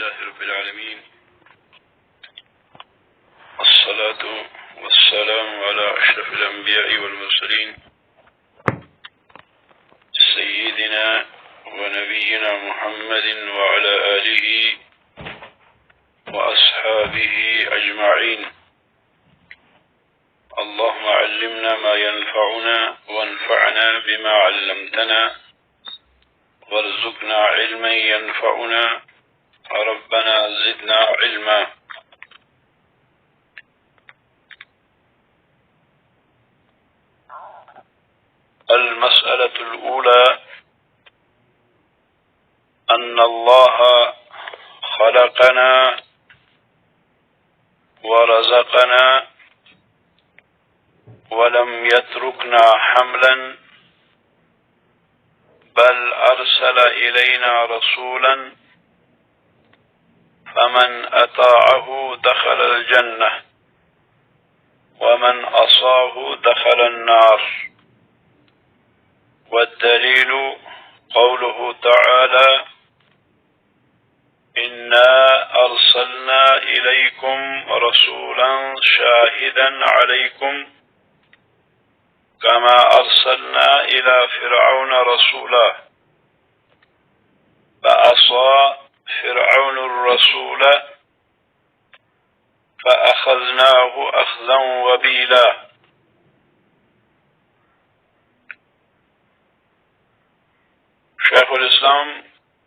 لله رب العالمين، الصلاة والسلام على أشرف الأنبياء والمرسلين سيدنا ونبينا محمد وعلى آله وأصحابه أجمعين. اللهم علمنا ما ينفعنا وانفعنا بما علمتنا وارزقنا علما ينفعنا ربنا زدنا علما. المسألة الأولى أن الله خلقنا ورزقنا ولم يتركنا حملا بل أرسل إلينا رسولا فمن أطاعه دخل الجنة ومن عصاه دخل النار. والدليل قوله تعالى: إنا أرسلنا إليكم رسولا شاهدا عليكم كما أرسلنا إلى فرعون رسولا فعصى فرعون الرسول فأخذناه أخذا وبيلا. شیخ الاسلام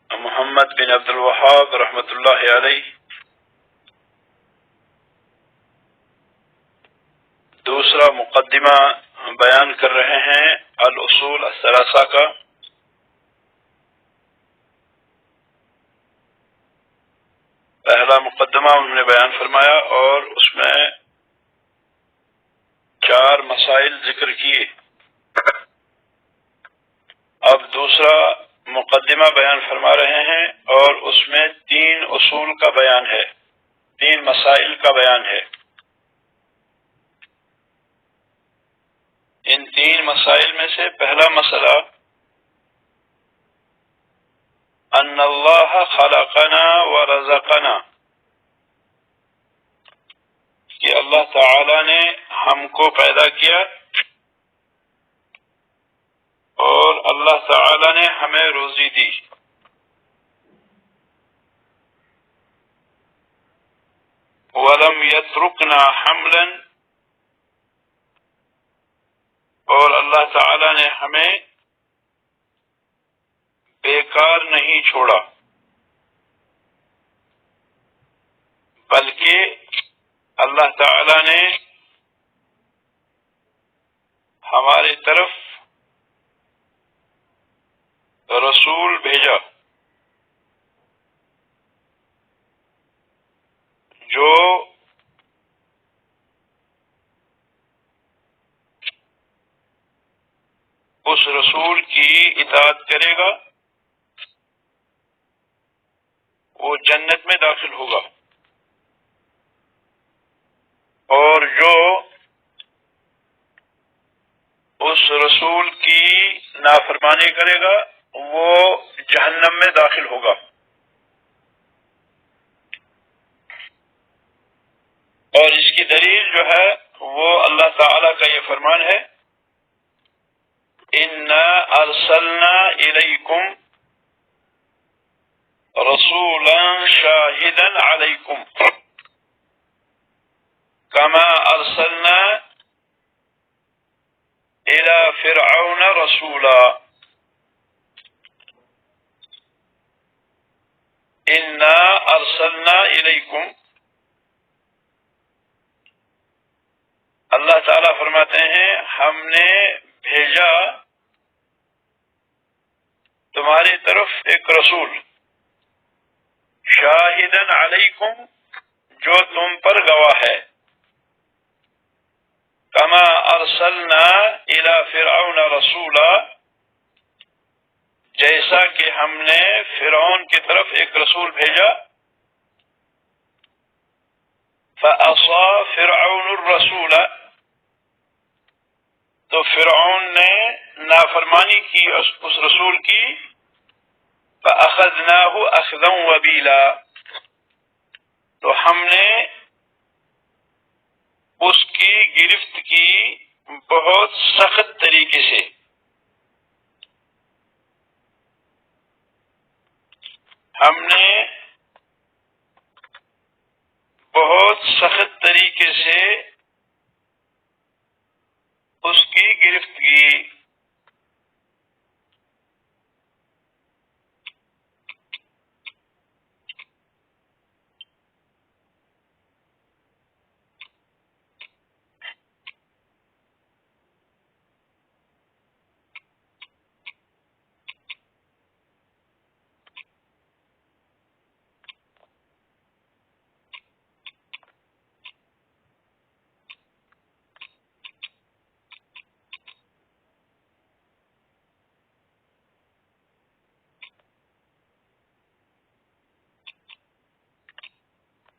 محمد بن عبد الوہاب رحمۃ اللہ علیہ دوسرا مقدمہ بیان کر رہے ہیں الاصول الثلاثہ کا. پہلا مقدمہ انہوں نے بیان فرمایا اور اس میں 4 مسائل ذکر کیے. اب دوسرا مقدمہ بیان فرما رہے ہیں اور اس میں 3 اصول کا بیان ہے، 3 مسائل کا بیان ہے. ان 3 مسائل میں سے پہلا مسئلہ ان اللہ خلقنا ورزقنا، کہ اللہ تعالی نے ہم کو پیدا کیا اور اللہ تعالی نے ہمیں روزی دی. وَلَمْ يَتْرُكْنَا حَمْلًا، اور اللہ تعالی نے ہمیں بیکار نہیں چھوڑا، بلکہ اللہ تعالی نے ہماری طرف رسول بھیجا جو اس رسول کی اطاعت کرے گا وہ جنت میں داخل ہوگا، اور جو اس رسول کی نافرمانی کرے گا وہ جہنم میں داخل ہوگا. اور اس کی دلیل جو ہے وہ اللہ تعالی کا یہ فرمان ہے: اِنَّا أَرْسَلْنَا إِلَيْكُمْ رَسُولًا شَاهِدًا عَلَيْكُمْ كَمَا أَرْسَلْنَا إِلَى فِرْعَوْنَ رَسُولًا اِنَّا أَرْسَلْنَا إِلَيْكُمْ. اللہ تعالیٰ فرماتے ہیں ہم نے بھیجا تمہاری طرف ایک رسول، شاہدن علیکم، جو تم پر گواہ ہے، کما ارسلنا الی فرعون رسولا، جیسا کہ ہم نے فرعون کی طرف ایک رسول بھیجا. فعصى فرعون الرسول، تو فرعون نے نافرمانی کی اس رسول کی. فأخذناه أخذا وبيلا، تو ہم نے اس کی گرفت کی بہت سخت طریقے سے. ہم نے بہت سخت طریقے سے اس کی گرفت کی.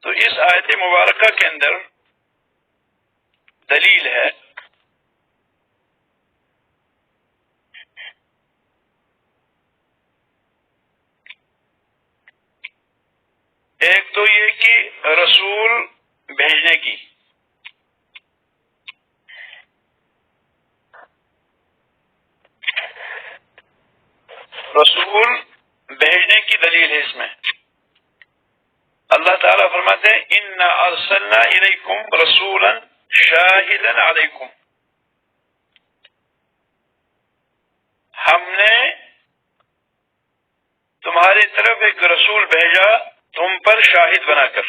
تو اس آیت مبارکہ کے اندر دلیل ہے. ایک تو یہ کہ رسول بھیجنے کی، رسول بھیجنے کی دلیل ہے اس میں. اللہ تعالیٰ فرماتے ہیں اِنَّا أَرْسَلْنَا إِلَيْكُمْ رَسُولًا شَاهِدًا عَلَيْكُمْ. ہم نے تمہاری طرف ایک رسول بھیجا تم پر شاہد بنا کر.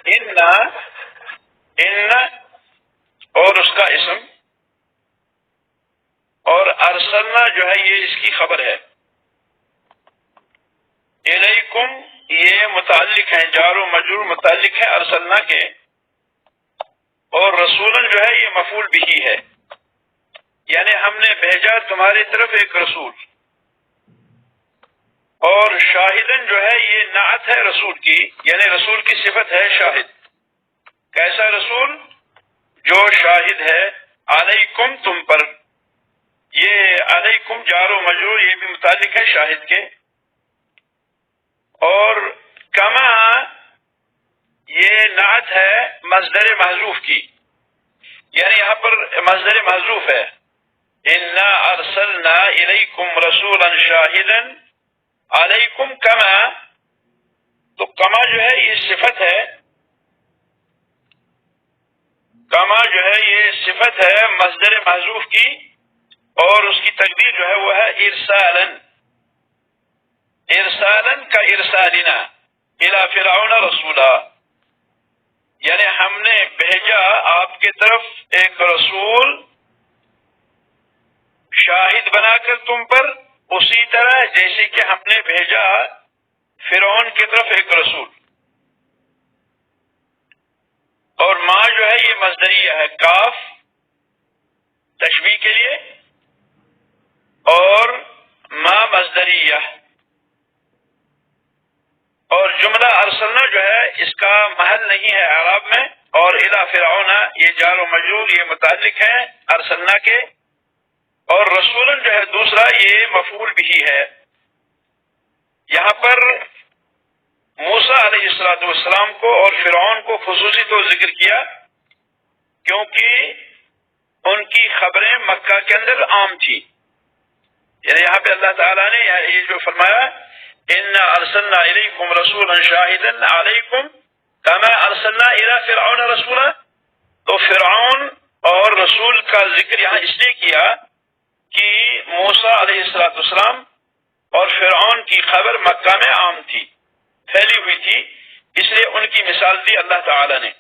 ان اور اس کا اسم، اور ارسلنا جو ہے یہ اس کی خبر ہے. الیکم یہ متعلق ہے، جار و مجرور متعلق ہے ارسلنا کے، اور رسولن جو ہے یہ مفعول بھی ہے، یعنی ہم نے بھیجا تمہاری طرف ایک رسول. اور شاہدن جو ہے یہ نعت ہے رسول کی، یعنی رسول کی صفت ہے شاہد. کیسا رسول؟ جو شاہد ہے علیکم تم پر. یہ علیکم جار و مجرور یہ بھی متعلق ہے شاہد کے. اور کما یہ نعت ہے مصدر محذوف کی، یعنی یہاں پر مصدر محذوف ہے. انا ارسلنا الیکم رسولا شاہدا علیکم کما، تو کما جو ہے یہ صفت ہے، کما جو ہے یہ صفت ہے مصدر محذوف کی، اور اس کی تقدیر جو ہے وہ ہے ارسالا. ارسالا کا ارسالنا الی فرعون رسولا، یعنی ہم نے بھیجا آپ کے طرف ایک رسول شاہد بنا کر تم پر، اسی طرح جیسے کہ ہم نے بھیجا فرعون کی طرف ایک رسول. اور ما جو ہے یہ مصدریہ ہے، کاف تشبیہ کے لیے، اور ما مصدریہ. اور جملہ ارسلنا جو ہے اس کا محل نہیں ہے اعراب میں، اور الی فرعون یہ جار و مجرور یہ متعلق ہے ارسلنا کے، اور رسولن جو ہے دوسرا یہ مفعول بھی ہے. یہاں پر موسیٰ علیہ السلام کو اور فرعون کو خصوصی طور ذکر کیا، کیونکہ ان کی خبریں مکہ کے اندر عام تھی. یعنی یہاں پہ اللہ تعالیٰ نے یہ جو فرمایا انا ارسلنا الیکم رسولا شاہدا علیکم کما ارسلنا الی فرعون رسولا، تو فرعون اور رسول کا ذکر یہاں اس لیے کیا کہ موسیٰ علیہ السلام اور فرعون کی خبر مکہ میں عام تھی، پھیلی ہوئی تھی، اس لیے ان کی مثال دی اللہ تعالی نے.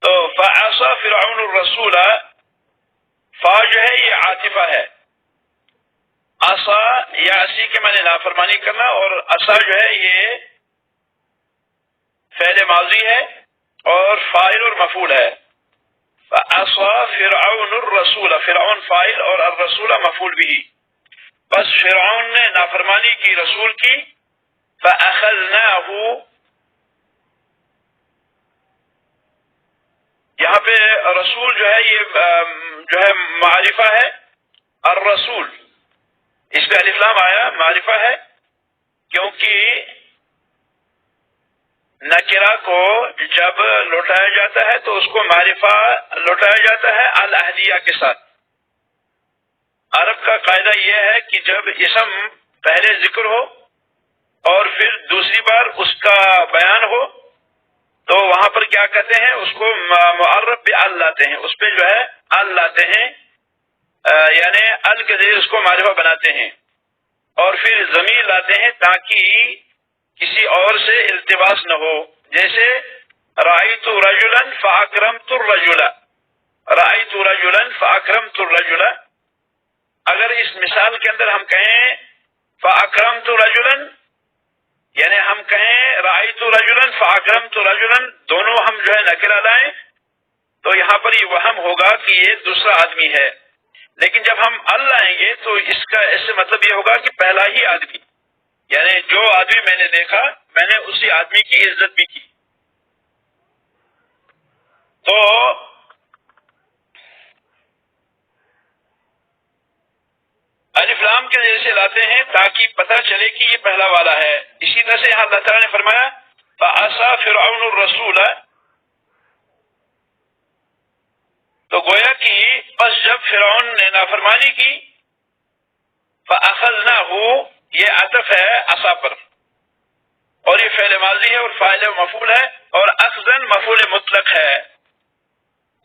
تو فعصى فرعون الرسول، فا جو ہے یہ عاطفہ ہے، عصا یعصی کے معنی نافرمانی کرنا، اور عصا جو ہے یہ فعل ماضی ہے اور فاعل اور مفعول ہے. فعصى فرعون الرسول، فرعون فاعل اور الرسول مفعول بھی. بس فرعون نے نافرمانی کی رسول کی. فأخذناه، یہاں پہ رسول جو ہے یہ جو ہے معرفہ ہے. الرسول اس پہ الف لام آیا، معرفہ ہے کیونکہ نکرہ کو جب لوٹایا جاتا ہے تو اس کو معرفہ لوٹایا جاتا ہے الاہلیہ کے ساتھ. عرب کا قاعدہ یہ ہے کہ جب اسم پہلے ذکر ہو اور پھر دوسری بار اس کا بیان ہو تو وہاں پر کیا کہتے ہیں, اس کو معرب بال لاتے ہیں, اس پہ جو ہے ال لاتے ہیں, یعنی ال کے ذریعے اس کو معرفہ بناتے ہیں, اور پھر ضمیر لاتے ہیں تاکہ کسی اور سے التباس نہ ہو. جیسے رأیت رجلا فاکرمت الرجل, رأیت رجلا فاکرمت الرجل. اگر اس مثال کے اندر ہم کہیں فاکرمت رجلا, یعنی ہم کہیں رأیت رجلا فاکرمت رجلا, دونوں ہم جو ہے نکرہ لائیں تو یہاں پر یہ وہم ہوگا کہ یہ دوسرا آدمی ہے. لیکن جب ہم ال لائیں گے تو اس کا ایسے مطلب یہ ہوگا کہ پہلا ہی آدمی, یعنی جو آدمی میں نے دیکھا میں نے اسی آدمی کی عزت بھی کی. تو الف لام کے جیسے لاتے ہیں تاکہ پتہ چلے کہ یہ پہلا والا ہے. اسی طرح سے یہاں اللہ تعالیٰ نے فرمایا فَعَصَىٰ فِرْعَوْنُ الرَّسُولَ, تو گویا کہ بس جب فرعون نے نافرمانی کی فَأَخَذْنَاهُ, یہ عطف ہے عصا پر, اور یہ فعل ماضی ہے اور فاعل مفعول ہے, اور اخذن مفعول مطلق ہے.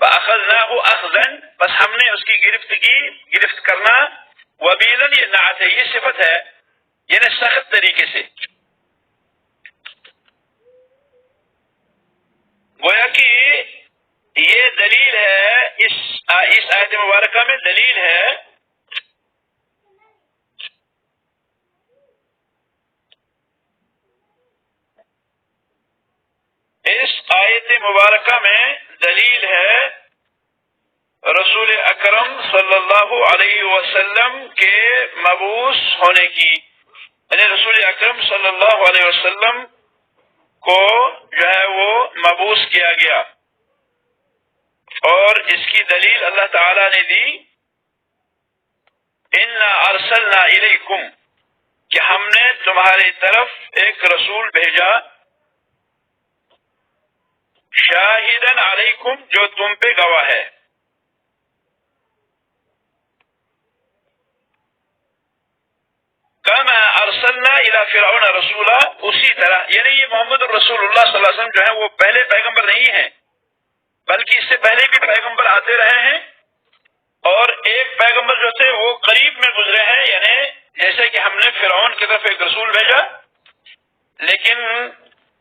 فَأَخَذْنَاهُ أَخْذًا, بس ہم نے اس کی گرفتگی, گرفت کرنا. وَبِيلًا, یہ نعت ہے, یہ صفت ہے, یعنی سخت طریقے سے. گویا کہ یہ دلیل ہے, اس آیت مبارکہ میں دلیل ہے اس آیت مبارکہ میں دلیل ہے رسول اکرم صلی اللہ علیہ وسلم کے مبعوث ہونے کی. یعنی رسول اکرم صلی اللہ علیہ وسلم کو جو ہے وہ مبعوث کیا گیا, اور اس کی دلیل اللہ تعالی نے دی اِنَّا أَرْسَلْنَا إِلَيْكُمْ, کہ ہم نے تمہاری طرف ایک رسول بھیجا, شاہدن علیکم, جو تم پہ گواہ ہے. کما ارسلنا الی فرعون رسولا, اسی طرح, یعنی یہ محمد الرسول اللہ صلی اللہ علیہ وسلم جو ہیں وہ پہلے پیغمبر نہیں ہیں, بلکہ اس سے پہلے بھی پیغمبر آتے رہے ہیں, اور ایک پیغمبر جو تھے وہ قریب میں گزرے ہیں. یعنی جیسے کہ ہم نے فرعون کی طرف ایک رسول بھیجا, لیکن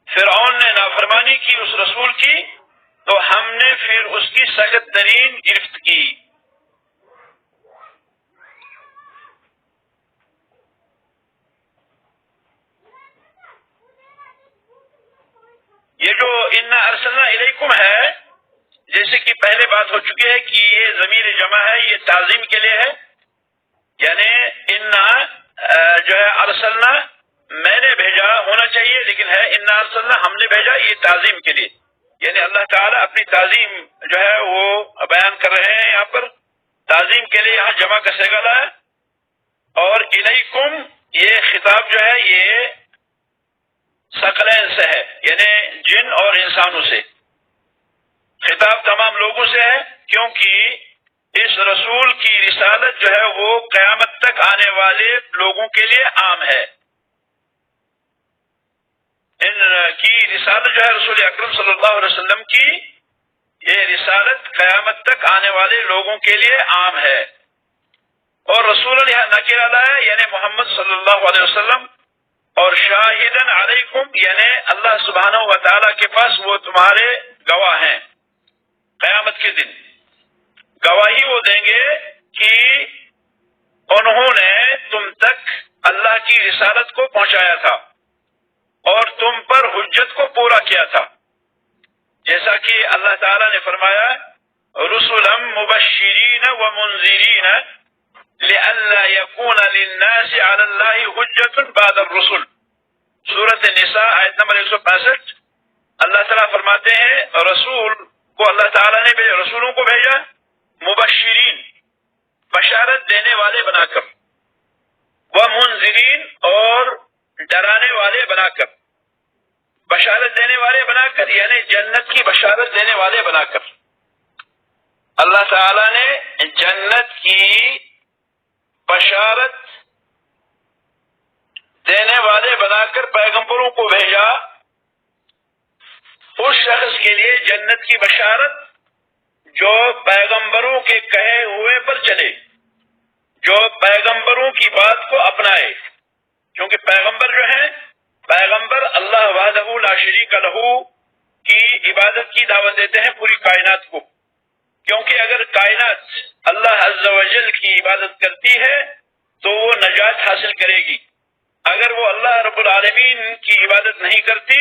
فرعون نے نافرمانی کی اس رسول کی, تو ہم نے پھر اس کی سخت ترین گرفت کی. یہ جو اِنَّا أَرْسَلْنَا إِلَيْكُمْ ہے, جیسے کہ پہلے بات ہو چکی ہے کہ یہ ضمیر جمع ہے, یہ تعظیم کے لیے ہے. یعنی اِنَّا جو ہے ارسلنا میں نے بھیجا ہونا چاہیے, لیکن ہے اِنَّا ارسلنا ہم نے بھیجا, یہ تعظیم کے لیے. یعنی اللہ تعالیٰ اپنی تعظیم جو ہے وہ بیان کر رہے ہیں یہاں پر. تعظیم کے لیے یہاں جمع کا صیغہ لایا, اور الیکم یہ خطاب جو ہے یہ ثقلین سے ہے, یعنی جن اور انسانوں سے. خطاب تمام لوگوں سے ہے, کیونکہ اس رسول کی رسالت جو ہے وہ قیامت تک آنے والے لوگوں کے لیے عام ہے. ان کی رسالت جو ہے رسول اکرم صلی اللہ علیہ وسلم کی, یہ رسالت قیامت تک آنے والے لوگوں کے لیے عام ہے. اور رسول نکرہ لایا یعنی محمد صلی اللہ علیہ وسلم, اور شاہدن علیکم یعنی اللہ سبحانہ و تعالیٰ کے پاس وہ تمہارے گواہ ہیں. قیامت کے دن گواہی وہ دیں گے کہ انہوں نے تم تک اللہ کی رسالت کو پہنچایا تھا اور تم پر حجت کو پورا کیا تھا. جیسا کہ اللہ تعالیٰ نے فرمایا رسلا مبشرین ومنذرین لئلا يكون للناس على الله حجة بعد الرسل. سورۃ النساء آیت نمبر 165. اللہ تعالیٰ فرماتے ہیں رسول کو اللہ تعالیٰ نے رسولوں کو بھیجا مبشرین بشارت دینے والے بنا کر, ومنذرین اور ڈرانے والے بنا کر، بشارت دینے والے بنا کر، یعنی جنت کی بشارت دینے والے بنا کر۔ اللہ تعالی نے جنت کی بشارت دینے والے بنا کر پیغمبروں کو بھیجا، اس شخص کے لیے جنت کی بشارت جو پیغمبروں کے کہے ہوئے پر چلے، جو پیغمبروں کی بات کو اپنائے، کیونکہ پیغمبر جو ہیں، پیغمبر اللہ وحدہ لا شریک لہ کی عبادت کی دعوت دیتے ہیں پوری کائنات کو، کیونکہ اگر کائنات اللہ عز و جل کی عبادت کرتی ہے تو وہ نجات حاصل کرے گی، اگر وہ اللہ رب العالمین کی عبادت نہیں کرتی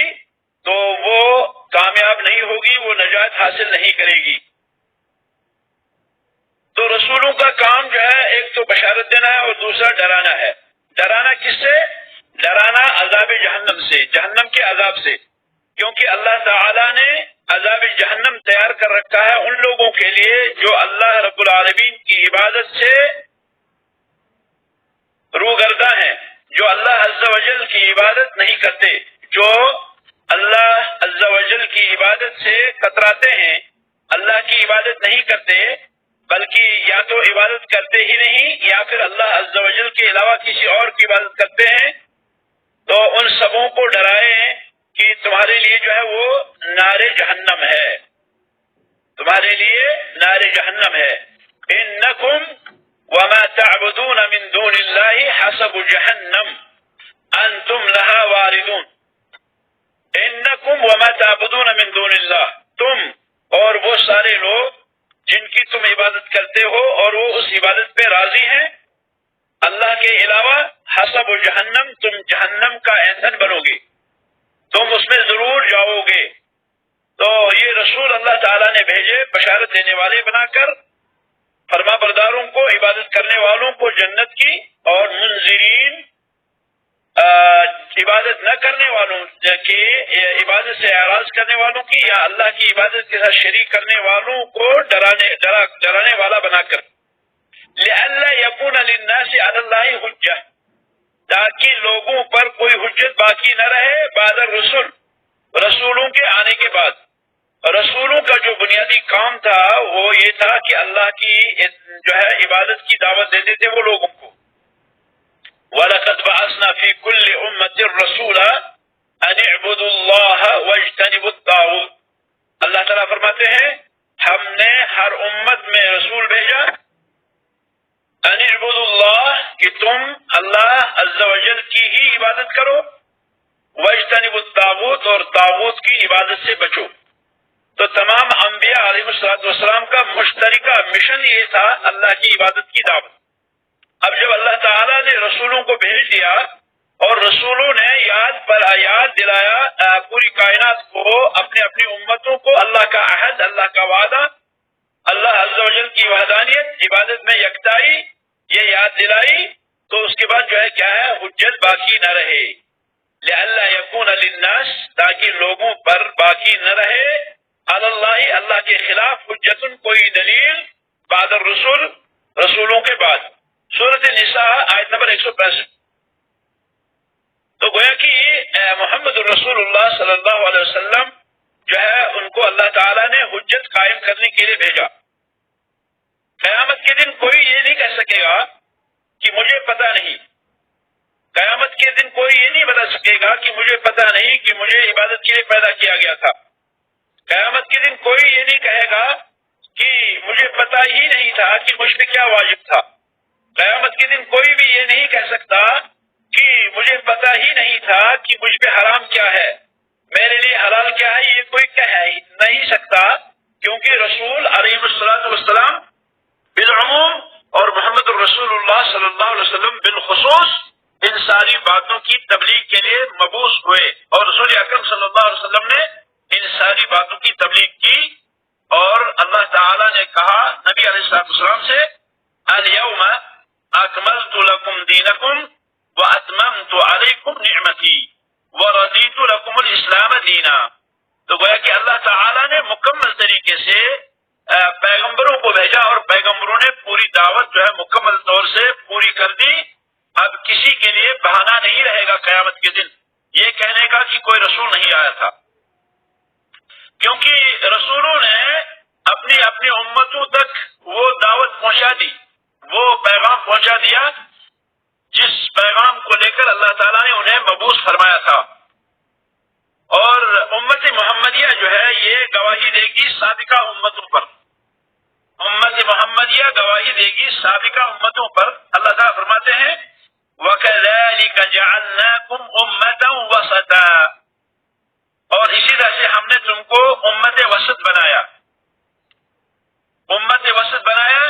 تو وہ کامیاب نہیں ہوگی، وہ نجات حاصل نہیں کرے گی۔ تو رسولوں کا کام جو ہے ایک تو بشارت دینا ہے اور دوسرا ڈرانا ہے۔ ڈرانا کس سے؟ ڈرانا عذاب جہنم سے، جہنم کے عذاب سے، کیونکہ اللہ تعالی نے عذاب جہنم تیار کر رکھا ہے ان لوگوں کے لیے جو اللہ رب العالمین کی عبادت سے روگرداں ہیں، جو اللہ عز و جل کی عبادت نہیں کرتے، جو اللہ عز و جل کی عبادت سے کتراتے ہیں، اللہ کی عبادت نہیں کرتے، بلکہ یا تو عبادت کرتے ہی نہیں یا پھر اللہ عز و جل کے علاوہ کسی اور کی عبادت کرتے ہیں، تو ان سبوں کو ڈرائیں کہ تمہارے لیے جو ہے وہ نار جہنم ہے، تمہارے لیے نار جہنم ہے۔ انکم وما تعبدون من دون اللہ حسب جہنم انتم لها واردون۔ انکم وما تعبدون من دون اللہ، تم اور وہ سارے لوگ جن کی تم عبادت کرتے ہو اور وہ اس عبادت پہ راضی ہیں اللہ کے علاوہ، حسب جہنم، تم جہنم کا ایندھن بنو گے، تم اس میں ضرور جاؤ گے۔ تو یہ رسول اللہ تعالیٰ نے بھیجے بشارت دینے والے بنا کر، فرما برداروں کو، عبادت کرنے والوں کو جنت کی، اور منذرین عبادت نہ کرنے والوں کی، عبادت سے اعراض کرنے والوں کی یا اللہ کی عبادت کے ساتھ شریک کرنے والوں کو ڈرانے والا بنا کر، لئلا یکون للناس علی اللہ حجہ، تاکہ لوگوں پر کوئی حجت باقی نہ رہے بعد الرسل، رسولوں کے آنے کے بعد۔ رسولوں کا جو بنیادی کام تھا وہ یہ تھا کہ اللہ کی جو ہے عبادت کی دعوت دیتے تھے وہ لوگوں کو۔ وَلَقَدْ بَعَثْنَا فِي كُلِّ أُمَّةٍ رَسُولًا أَنِ اعْبُدُوا اللَّهَ وَاجْتَنِبُوا الطَّاغُوتَ۔ اللہ تعالیٰ فرماتے ہیں ہم نے ہر امت میں رسول بھیجا، أَنِ اعْبُدُوا اللَّهَ کہ تم اللہ عز و جل کی ہی عبادت کرو، وَاجْتَنِبُوا الطَّاغُوتَ اور طاغوت کی عبادت سے بچو۔ تو تمام انبیاء علیہ السلام کا مشترکہ مشن یہ تھا اللہ کی عبادت کی دعوت۔ اب جب اللہ تعالیٰ نے رسولوں کو بھیج دیا اور رسولوں نے یاد دلایا پوری کائنات کو، اپنے اپنی امتوں کو اللہ کا عہد، اللہ کا وعدہ، اللہ عز و جل کی وحدانیت، عبادت میں یکتائی، یہ یاد دلائی، تو اس کے بعد جو ہے کیا ہے، حجت باقی نہ رہے، لئلا یکون للناس، تاکہ لوگوں پر باقی نہ رہے، علی اللہ، اللہ کے خلاف، حجتن کوئی دلیل، بعد الرسل، رسولوں کے بعد۔ سورۃ النساء آیت نمبر 165۔ تو گویا کہ محمد الرسول اللہ صلی اللہ علیہ وسلم جو ہے ان کو اللہ تعالیٰ نے حجت قائم کرنے کے لیے بھیجا۔ قیامت کے دن کوئی یہ نہیں کہہ سکے گا کہ مجھے پتہ نہیں، قیامت کے دن کوئی یہ نہیں بتا سکے گا کہ مجھے پتہ نہیں کہ مجھے عبادت کے لیے پیدا کیا گیا تھا۔ قیامت کے دن کوئی یہ نہیں کہے گا کہ مجھے پتہ ہی نہیں تھا کہ مجھ پہ کیا واجب تھا۔ قیامت کے دن کوئی بھی یہ نہیں کہہ سکتا کہ مجھے پتہ ہی نہیں تھا کہ مجھ پہ حرام کیا ہے، میرے لیے حلال کیا ہے، یہ کوئی کہہ نہیں سکتا، کیونکہ رسول علیہ السلام بالعموم اور محمد الرسول اللہ صلی اللہ علیہ وسلم بالخصوص ان ساری باتوں کی تبلیغ کے لیے مبعوث ہوئے، اور رسول اکرم صلی اللہ علیہ وسلم نے ان ساری باتوں کی تبلیغ کی، اور اللہ تعالیٰ نے کہا نبی علیہ السلام سے، الیوم اکملت لکم دینکم واتممت علیکم نعمتی ورضیت لکم الاسلام دینا۔ تو گویا کہ اللہ تعالیٰ نے مکمل طریقے سے پیغمبروں کو بھیجا، اور پیغمبروں نے پوری دعوت جو ہے مکمل طور سے پوری کر دی۔ اب کسی کے لیے بہانہ نہیں رہے گا قیامت کے دن یہ کہنے کا کہ کوئی رسول نہیں آیا تھا، کیونکہ رسولوں نے اپنی اپنی امتوں تک وہ دعوت پہنچا دی، وہ پیغام پہنچا دیا جس پیغام کو لے کر اللہ تعالیٰ نے انہیں مبعوث فرمایا تھا۔ اور امت محمدیہ جو ہے یہ گواہی دے گی سابقہ امتوں پر، امت محمدیہ گواہی دے گی سابقہ امتوں پر۔ اللہ تعالیٰ فرماتے ہیں وَكَذَلِكَ جَعَلْنَاكُمْ أُمَّةً وَسَطًا، اور اسی طرح سے ہم نے تم کو امت وسط بنایا، امت وسط بنایا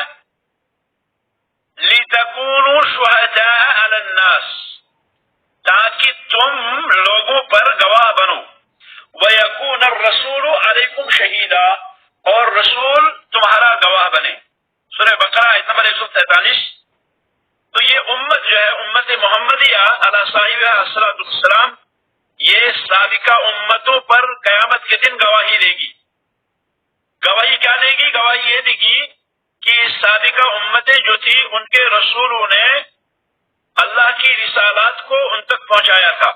لِتَكُونُوا شُهَدَاءَ عَلَى النَّاسِ، تاکہ تم لوگوں پر گواہ بنو، وَيَكُونَ الرَّسُولُ عَلَيْكُمْ شَهِيدًا، اور رسول تمہارا گواہ بنے۔ سورہ بقرہ آیت نمبر 143۔ تو یہ امت جو ہے امت محمدیہ علیہ صاحبہ الصلوۃ والسلام، یہ سابقہ امتوں پر قیامت کے دن گواہی دے گی۔ گواہی کیا دے گی؟ گواہی یہ دے گی کہ سابقہ امتیں جو تھی ان کے رسولوں نے اللہ کی رسالات کو ان تک پہنچایا تھا۔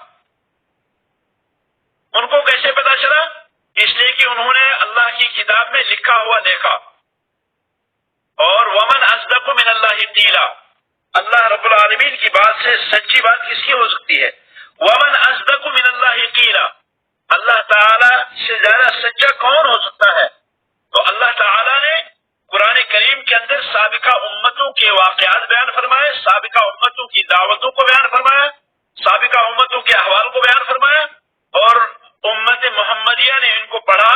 ان کو کیسے پتا چلا؟ اس لیے کہ انہوں نے اللہ کی کتاب میں لکھا ہوا دیکھا۔ اور ومن اصدق من اللہ قیلا، اللہ رب العالمین کی بات سے سچی بات کس کی ہو سکتی ہے؟ ومن اصدق من اللہ قیلا، اللہ تعالی سے زیادہ سچا کون ہو سکتا ہے؟ تو اللہ تعالی نے قرآن کریم کے اندر سابقہ امتوں کے واقعات بیان فرمائے، سابقہ امتوں کی دعوتوں کو بیان فرمایا، سابقہ امتوں کے احوال کو بیان فرمایا، اور امت محمدیہ نے ان کو پڑھا۔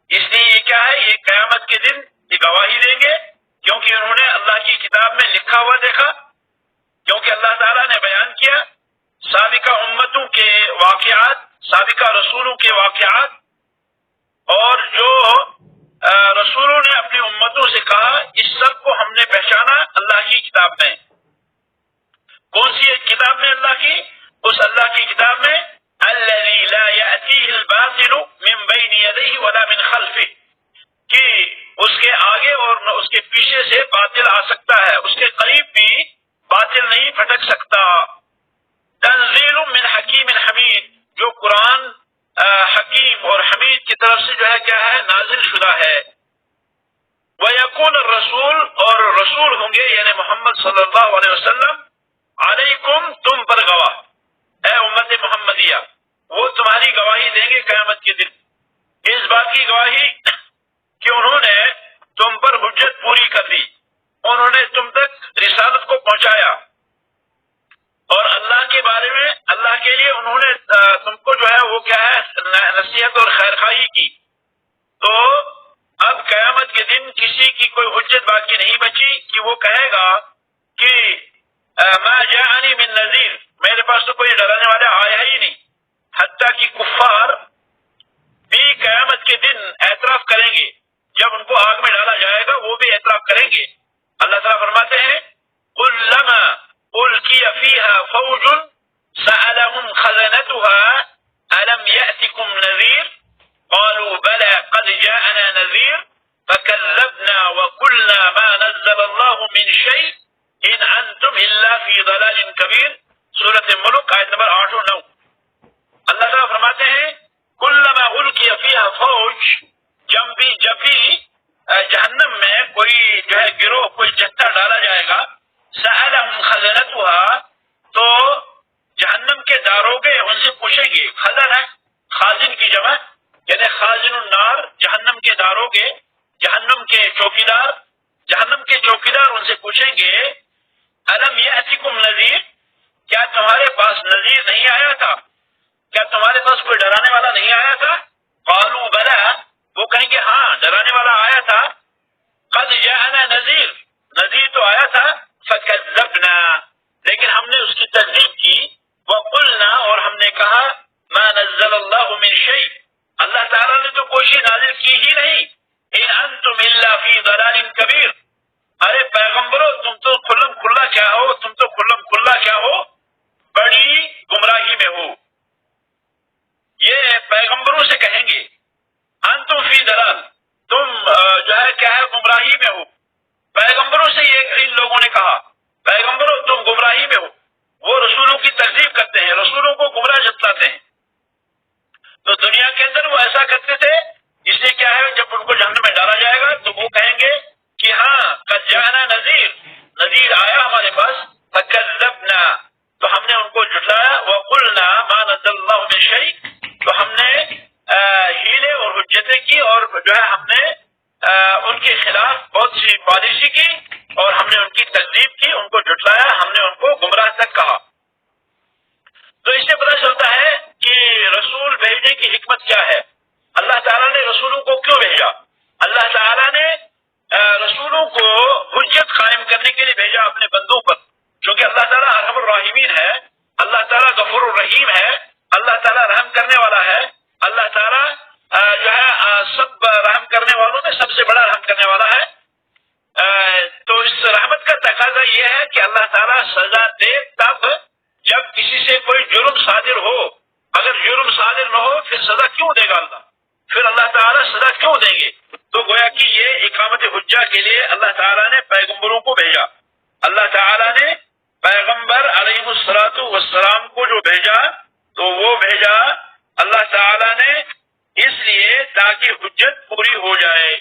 اس لیے یہ کیا ہے؟ یہ قیامت کے دن یہ گواہی دیں گے، کیونکہ انہوں نے اللہ کی کتاب میں لکھا ہوا دیکھا، کیونکہ اللہ تعالیٰ نے بیان کیا سابقہ امتوں کے واقعات، سابقہ رسولوں کے واقعات، اور جو رسولوں نے اپنی امتوں سے کہا، اس سب کو ہم نے پہچانا اللہ کی کتاب میں۔ کون سی کتاب میں؟ اللہ کی، اس اللہ کی کتاب میں الذی لا یأتیہ الباطل من بین یدیہ ولا من خلفہ، کہ اس کے آگے اور نہ اس کے پیچھے سے باطل آ سکتا ہے، اس کے قریب بھی باطل نہیں پھٹک سکتا۔ تنزیل من حکیم حمید، جو قرآن حکیم اور حمید کی طرف سے جو ہے کیا ہے؟ نازل شدہ ہے۔ وَيَكُونَ الرَّسُولُ، اور رسول ہوں گے یعنی محمد صلی اللہ علیہ وسلم، علیکم، تم پر گواہ، اے امت محمدیہ، وہ تمہاری گواہی دیں گے قیامت کے دن، اس بات کی گواہی کہ انہوں نے تم پر حجت پوری کر دی، انہوں نے تم تک رسالت کو پہنچایا، اور اللہ کے بارے میں، اللہ کے لیے انہوں نے تم کو جو ہے وہ کیا ہے؟ نصیحت اور خیر خواہی کی۔ تو اب قیامت کے دن کسی کی کوئی حجت باقی نہیں بچی کہ وہ کہے گا کہ ما جاءنی من نذیر، میرے پاس تو کوئی ڈرانے والا آیا ہی نہیں۔ حتیٰ کہ کفار بھی قیامت کے دن اعتراف کریں گے، جب ان کو آگ میں ڈالا جائے گا وہ بھی اعتراف کریں گے۔ اللہ تعالیٰ فرماتے ہیں کلما القی فیہا فوج سألہم خزنتها الم یأتکم نذیر قالوا بلى قد جاءنا نذیر فكذبنا وقلنا ما نزل الله من شيء ان انتم الا في ضلال كبير۔ سورۃ ملک آیت نمبر 8 اور 9۔ اللہ تعالیٰ فرماتے ہیں کلما القی فیہا فوج، جب بھی جہنم میں کوئی جو ہے گروہ، کوئی جتھا ڈالا جائے گا، سألہم خزنتها، تو جہنم کے داروغے ان سے پوچھیں گے۔ خزن ہے خازن کی جمع، یعنی خازن النار، جہنم کے داروغے، جہنم کے چوکیدار، جہنم کے چوکیدار ان سے پوچھیں گے الم یأتکم نذیر، کیا تمہارے پاس نذیر نہیں آیا تھا؟ کیا تمہارے پاس کوئی ڈرانے والا نہیں آیا تھا؟ قالوا بلا، وہ کہیں گے ہاں ڈرانے والا آیا تھا۔ قد جاءنا نذیر، نذیر تو آیا تھا، فکذبنا، لیکن ہم نے اس کی تکذیب کی، وقلنا، اور ہم نے کہا ما نزل اللہ من شیء، اللہ تعالیٰ نے تو کوئی چیز نازل کی ہی نہیں، ان انتم الا فی ضلال کبیر، ارے پیغمبرو تم تو کھلم کھلا کیا ہو، تم تو کھلم کھلا کیا ہو، بڑی گمراہی میں ہو۔ یہ پیغمبروں سے کہیں گے انتم فی ضلال، تم جو ہے کیا ہے گمراہی میں ہو۔ پیغمبروں سے یہ ان لوگوں نے کہا پیغمبروں تم گمراہی میں ہو، وہ رسولوں تو دنیا کے اندر وہ ایسا کرتے تھے، اس لیے کیا ہے جب ان کو جہنم میں ڈالا جائے گا تو وہ کہیں گے کہ ہاں قد جاءنا نذیر آیا ہمارے پاس، فکذبنا، تو ہم نے ان کو جھٹلایا، وقلنا ما نزل اللہ من شیء، تو ہم نے ہیلے اور حجتیں کی، اور جو ہے ہم نے ان کے خلاف بہت سی پالیسی کی، اور ہم نے ان کی تکذیب کی، ان کو جھٹلایا، ہم نے ان کو گمراہ تک کہا۔ تو اس سے پتہ چلتا ہے کہ رسول بھیجنے کی حکمت کیا ہے، اللہ تعالیٰ نے رسولوں کو کیوں بھیجا۔ اللہ تعالیٰ نے رسولوں کو حجت قائم کرنے کے لیے بھیجا اپنے بندوں پر، کیونکہ اللہ تعالیٰ ارحم الراحمین ہے، اللہ تعالیٰ غفور الرحیم ہے، اللہ تعالیٰ رحم کرنے والا ہے، اللہ تعالیٰ جو ہے سب رحم کرنے والوں میں سب سے بڑا رحم کرنے والا ہے۔ تو اس رحمت کا تقاضا یہ ہے کہ اللہ تعالیٰ سزا دے تب جب کسی سے کوئی جرم صادر ہو، اگر جرم صادر نہ ہو پھر سزا کیوں دے گا اللہ، پھر اللہ تعالیٰ سزا کیوں دیں گے؟ تو گویا کہ یہ اقامت حجہ کے لیے اللہ تعالیٰ نے پیغمبروں کو بھیجا۔ اللہ تعالیٰ نے پیغمبر علیہ الصلوۃ والسلام کو جو بھیجا تو وہ بھیجا اللہ تعالیٰ نے اس لیے تاکہ حجت پوری ہو جائے،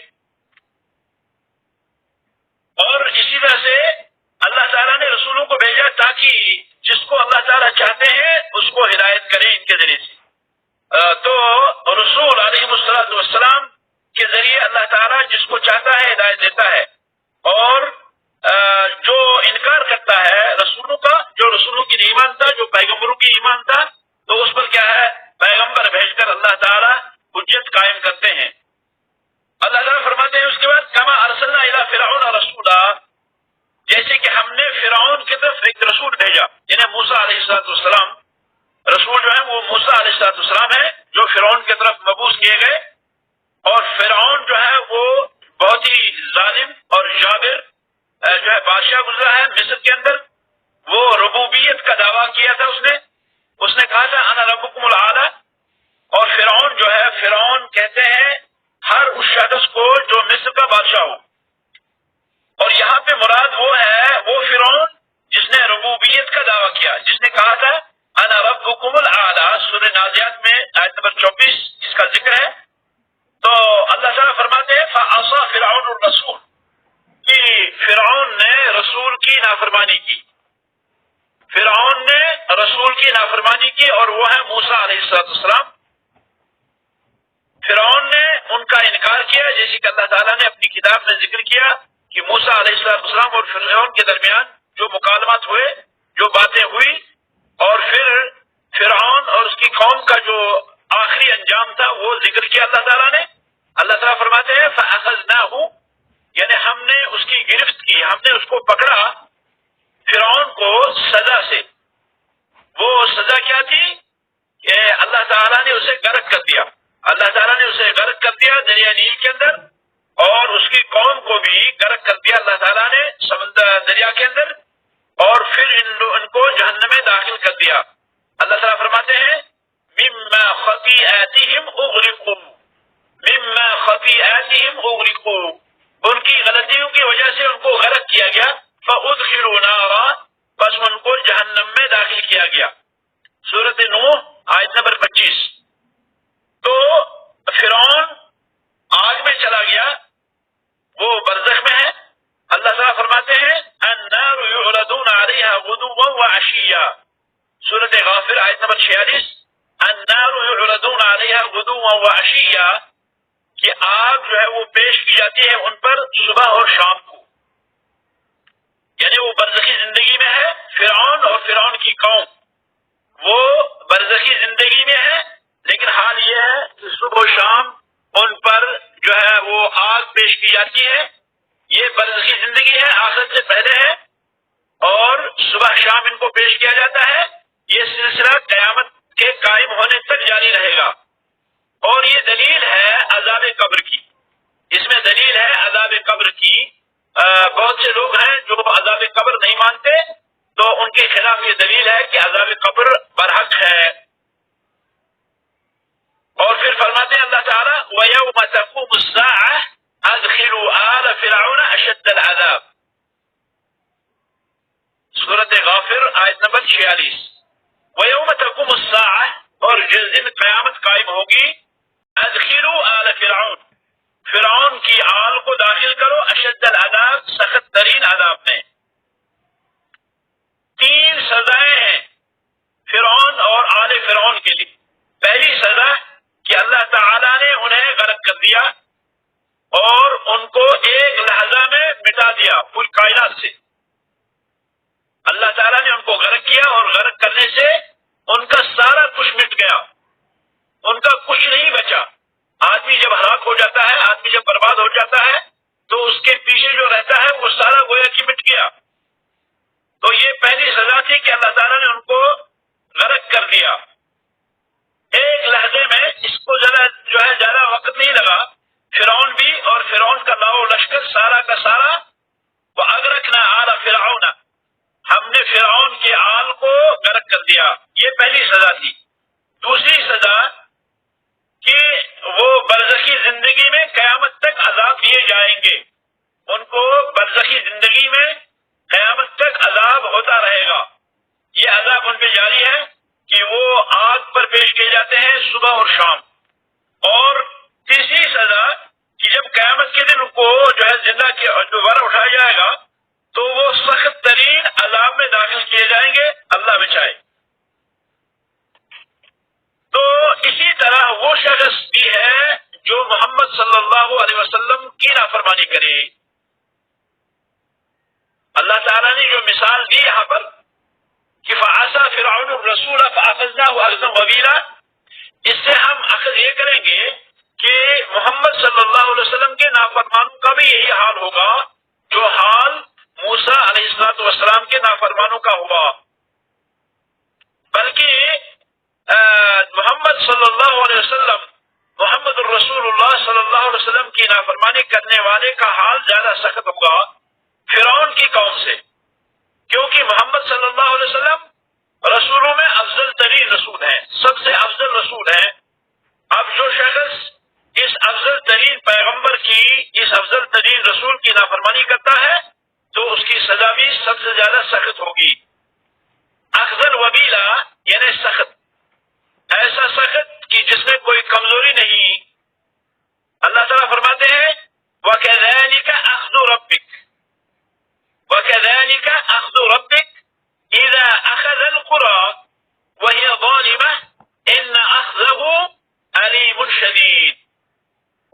اور اسی طرح سے اللہ تعالیٰ نے رسولوں کو بھیجا تاکہ جس کو اللہ تعالیٰ چاہتے ہیں اس کو ہدایت کریں ان کے ذریعے سے۔ تو رسول علیہ الصلوۃ والسلام کے ذریعے اللہ تعالیٰ جس کو چاہتا ہے ہدایت دیتا ہے، اور جو انکار کرتا ہے رسولوں کا، جو رسولوں کی نہیں مانتا، جو پیغمبروں کی نہیں مانتا، تو اس پر کیا ہے پیغمبر بھیج کر اللہ تعالیٰ حجت قائم کرتے ہیں۔ اللہ تعالیٰ فرماتے ہیں اس کے بعد کما ارسلنا الی فرعون رسولا، جیسے کہ ہم نے فرعون کی طرف ایک رسول بھیجا، یعنی موسیٰ علیہ السلام، رسول جو ہے وہ موسیٰ علیہ السلام ہے جو فرعون کی طرف مبعوث کیے گئے، اور فرعون جو ہے وہ بہت ہی ظالم اور جابر جو ہے بادشاہ گزرا ہے مصر کے اندر۔ وہ ربوبیت کا دعویٰ کیا تھا، اس نے کہا تھا انا ربکم الاعلی، اور فرعون جو ہے فرعون کہتے ہیں ہر اس شخص کو جو مصر کا بادشاہ ہو، اور یہاں پہ مراد وہ ہے وہ فرعون جس نے ربوبیت کا دعویٰ کیا، جس نے کہا تھا انا ربکم الاعلی۔ سورہ نازعات میں آیت نمبر 24 اس کا ذکر ہے۔ تو اللہ تعالیٰ فرماتے ہیں فعصى فرعون الرسول، کہ فرعون نے رسول کی نافرمانی کی، فرعون نے رسول کی نافرمانی کی، اور وہ ہے موسیٰ علیہ السلام۔ فرعون نے ان کا انکار کیا، جیسے کہ اللہ تعالیٰ نے اپنی کتاب میں ذکر کیا کہ موسیٰ علیہ السلام اور فرعون کے درمیان جو مکالمات ہوئے، جو باتیں ہوئی، اور پھر فرعون اور اس کی قوم کا جو آخری انجام تھا وہ ذکر کیا اللہ تعالیٰ نے۔ اللہ تعالیٰ فرماتے ہیں فَأَخَذْنَاهُ، یعنی ہم نے اس کی گرفت کی، ہم نے اس کو پکڑا فرعون کو سزا سے۔ وہ سزا کیا تھی کہ اللہ تعالیٰ نے اسے غرق کر دیا، اللہ تعالیٰ نے اسے غرق کر دیا دریا نیل کے اندر، اور اس کی قوم کو بھی غرق کر دیا اللہ تعالیٰ نے سمندر دریا کے اندر، اور پھر ان کو جہنم میں داخل کر دیا۔ اللہ تعالیٰ فرماتے ہیں مما خطیئاتہم اغرقوا، مما خطیئاتہم اغرقوا، ان کی غلطیوں کی وجہ سے ان کو غرق کیا گیا، فادخلوا نارا، بس ان کو جہنم میں داخل کیا گیا۔ سورۃ نوح آیت نمبر 25۔ تو فرعون آگ میں چلا گیا، وہ برزخ میں ہے۔ اللہ تعالیٰ فرماتے ہیں النار یعرضون علیہا غدوا وعشیا، سورۃ غافر آیت نمبر 46۔ النار یعرضون علیہا غدوا وعشیا، کہ آگ جو ہے وہ پیش کی جاتی ہے ان پر صبح اور شام کو، یعنی وہ برزخی زندگی میں ہے۔ فرعون اور فرعون کی قوم وہ برزخی زندگی میں ہے، لیکن حال یہ ہے کہ صبح و شام ان پر جو ہے وہ آگ پیش کی جاتی ہے۔ یہ برزخی زندگی ہے، آخرت سے پہلے ہے، اور صبح شام ان کو پیش کیا جاتا ہے۔ یہ سلسلہ قیامت کے قائم ہونے تک جاری رہے گا، اور یہ دلیل ہے عذاب قبر کی، اس میں دلیل ہے عذاب قبر کی۔ بہت سے لوگ ہیں جو عذاب قبر نہیں مانتے، تو ان کے خلاف یہ دلیل ہے کہ عذاب قبر برحق ہے۔ اور پھر فرماتے ہیں اللہ تعالیٰ وَيَوْمَ تَقُومُ السَّاعَةُ أَدْخِلُوا آلَ فِرْعَوْنَ أَشَدَّ الْعَذَابِ، سورۃ غافر آیت نمبر 46۔ وَيَوْمَ تَقُومُ السَّاعَةُ، اور جس دن قیامت قیامت قائم ہوگی، ادخلوا آل فرعون، فرعون کی آل کو داخل کرو اشد العذاب، سخت ترین عذاب میں۔ 3 سزائیں ہیں فرعون اور آل فرعون کے لیے۔ پہلی سزا کہ اللہ تعالیٰ نے انہیں غرق کر دیا اور ان کو ایک لحظہ میں مٹا دیا پوری کائنات سے۔ اللہ تعالیٰ نے ان کو غرق کیا اور غرق کرنے سے ان کا سارا کچھ مٹ گیا، ان کا کچھ نہیں بچا۔ آدمی جب ہلاک ہو جاتا ہے، آدمی جب برباد ہو جاتا ہے تو اس کے پیچھے جو رہتا ہے وہ سارا گویا کہ مٹ گیا۔ تو یہ پہلی سزا تھی کہ اللہ تعالیٰ نے ان کو غرق کر دیا ایک لحظے میں۔ اس کو زیادہ وقت نہیں لگا، فرعون بھی اور فرعون کا لاؤ لشکر سارا کا سارا، وَأَغْرَقْنَا آلَ فِرْعَوْنَ، ہم نے فرعون کے آل کو غرق کر دیا۔ یہ پہلی سزا تھی۔ دوسری سزا کہ وہ برزخی زندگی میں قیامت تک عذاب دیے جائیں گے، ان کو برزخی زندگی میں قیامت تک عذاب ہوتا رہے گا۔ یہ عذاب ان پہ جاری ہے کہ وہ آگ پر پیش کیے جاتے ہیں صبح اور شام۔ اور تیسری سزا کہ جب قیامت کے دن ان کو زندہ دوبارہ اٹھایا جائے گا تو وہ سخت ترین عذاب میں داخل کیے جائیں گے، اللہ بچائے۔ تو اسی طرح وہ شخص بھی ہے جو محمد صلی اللہ علیہ وسلم کی نافرمانی کرے۔ اللہ تعالیٰ نے جو مثال دی یہاں پر کہ فَعَصَىٰ فِرْعَوْنُ الرَّسُولَ فَأَخَذْنَاهُ أَخْذًا وَبِيلًا، اس سے ہم اخذ یہ کریں گے کہ محمد صلی اللہ علیہ وسلم کے نافرمانوں کا بھی یہی حال ہوگا جو حال موسیٰ علیہ السلام کے نافرمانوں کا ہوا۔ بلکہ محمد صلی اللہ علیہ وسلم، محمد الرسول اللہ صلی اللہ علیہ وسلم کی نافرمانی کرنے والے کا حال زیادہ سخت ہوگا فرعون کی قوم سے، کیونکہ محمد صلی اللہ علیہ وسلم رسولوں میں افضل ترین رسول ہیں، سب سے افضل رسول ہیں۔ اب جو شخص اس افضل ترین پیغمبر کی، اس افضل ترین رسول کی نافرمانی کرتا ہے تو اس کی سزا بھی سب سے زیادہ سخت ہوگی۔ اخذل وبیلا یعنی سخت، ایسا سخت کہ جس میں کوئی کمزوری نہیں۔ اللہ تعالیٰ فرماتے ہیں وَكَذَلِكَ أَخْذُ رَبِّكَ وَكَذَلِكَ أَخْذُ رَبِّكَ إِذَا أَخَذَ الْقُرَىٰ وَهِيَ ظَالِمَةٌ إِنَّ أَخْذَهُ أَلِيمٌ شَدِيدٌ۔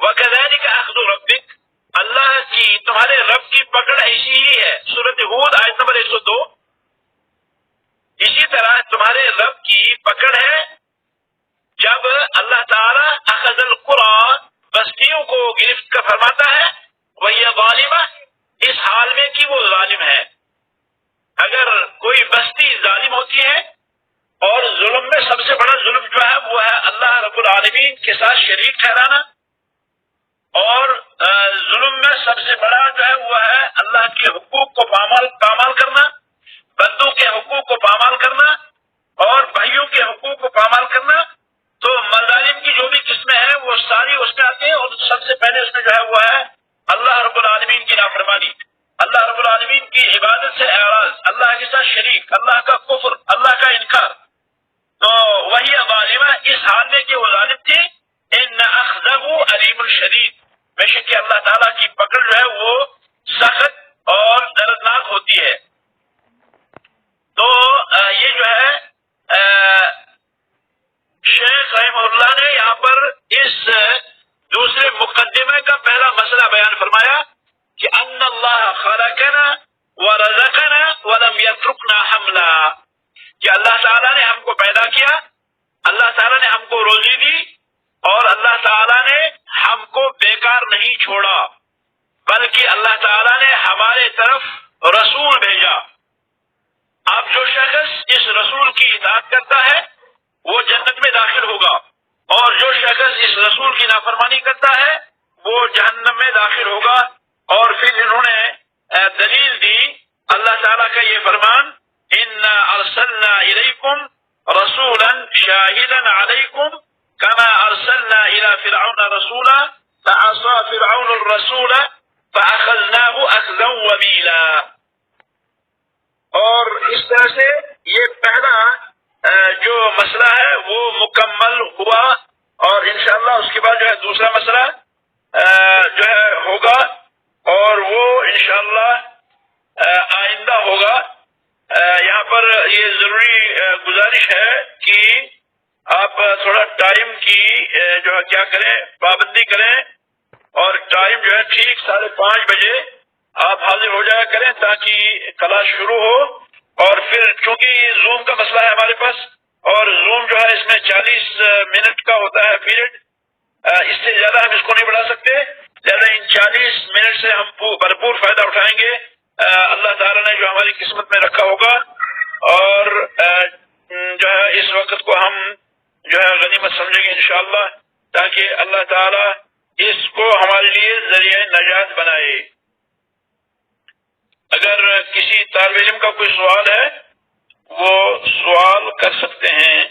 وَكَذَلِكَ أَخْذُ رَبِّكَ، اللہ کی تمہارے رب کی پکڑ ایسی ہی ہے، سورۃ ہود آیت نمبر 102۔ اسی طرح تمہارے رب کی پکڑ ہے جب اللہ تعالیٰ اخذ القرى بستیوں کو گرفت کر فرماتا ہے وہی ظالمہ، اس حال میں کہ وہ ظالم ہے۔ اگر کوئی بستی ظالم ہوتی ہے اور ظلم میں سب سے بڑا ظلم جو ہے وہ ہے اللہ رب العالمین کے ساتھ شریک ٹھہرانا، اور ظلم میں سب سے بڑا جو ہے وہ ہے اللہ کے حقوق کو پامال کرنا، بندوں کے حقوق کو پامال کرنا اور بھائیوں کے حقوق کو پامال کرنا۔ تو مظالم کی جو بھی قسمیں ہیں وہ ساری اس میں آتی ہیں، اور سب سے پہلے اس میں جو ہے وہ ہے اللہ رب العالمین کی نافرمانی، اللہ رب العالمین کی عبادت سے اعراض، اللہ کے ساتھ شریک، اللہ کا کفر، اللہ کا انکار۔ تو وہی ظالمہ اس حال میں کہ وہ ظالم تھی، ان اخذہ علیم شدید، بے شک کہ اللہ تعالیٰ کی پکڑ جو ہے وہ سخت اور دردناک ہوتی ہے۔ تو یہ جو ہے شیخ رحمہ اللہ نے یہاں پر اس دوسرے مقدمے کا پہلا مسئلہ بیان فرمایا کہ ان اللہ خلقنا ورزقنا ولم یترکنا حملا، کہ اللہ تعالیٰ نے ہم کو پیدا کیا، اللہ تعالیٰ نے ہم کو روزی دی، اور اللہ تعالیٰ نے ہم کو بیکار نہیں چھوڑا، بلکہ اللہ تعالیٰ نے ہمارے طرف رسول بھیجا۔ اب جو شخص اس رسول کی اطاعت کرتا ہے وہ جنت میں داخل ہوگا، اور جو شخص اس رسول کی نافرمانی کرتا ہے وہ جہنم میں داخل ہوگا۔ اور پھر انہوں نے دلیل دی اللہ تعالیٰ کا یہ فرمان انا ارسلنا الیکم رسولا شاہدا علیکم کما ارسلنا الی فرعون رسولا فعصى فرعون الرسول فاخذناه اخذا وبیلا۔ اور اس طرح سے یہ پہلا جو مسئلہ ہے وہ مکمل ہوا اور انشاءاللہ اس کے بعد جو ہے دوسرا مسئلہ جو ہے ہوگا، اور وہ انشاءاللہ آئندہ ہوگا۔ یہاں پر یہ ضروری گزارش ہے کہ آپ تھوڑا ٹائم کی جو ہے کیا کریں، پابندی کریں، اور ٹائم جو ہے ٹھیک 5:30 بجے آپ حاضر ہو جایا کریں تاکہ کلاس شروع ہو۔ اور پھر چونکہ زوم کا مسئلہ ہے ہمارے پاس، اور زوم جو ہے اس میں 40 منٹ کا ہوتا ہے پیریڈ، اس سے زیادہ ہم اس کو نہیں بڑھا سکتے، لہٰذا ان 40 منٹ سے ہم بھرپور فائدہ اٹھائیں گے اللہ تعالیٰ نے جو ہماری قسمت میں رکھا ہوگا، اور جو ہے اس وقت کو ہم جو ہے غنیمت سمجھیں گے انشاءاللہ، تاکہ اللہ تعالیٰ اس کو ہمارے لیے ذریعہ نجات بنائے۔ اگر کسی طالب علم کا کوئی سوال ہے وہ سوال کر سکتے ہیں۔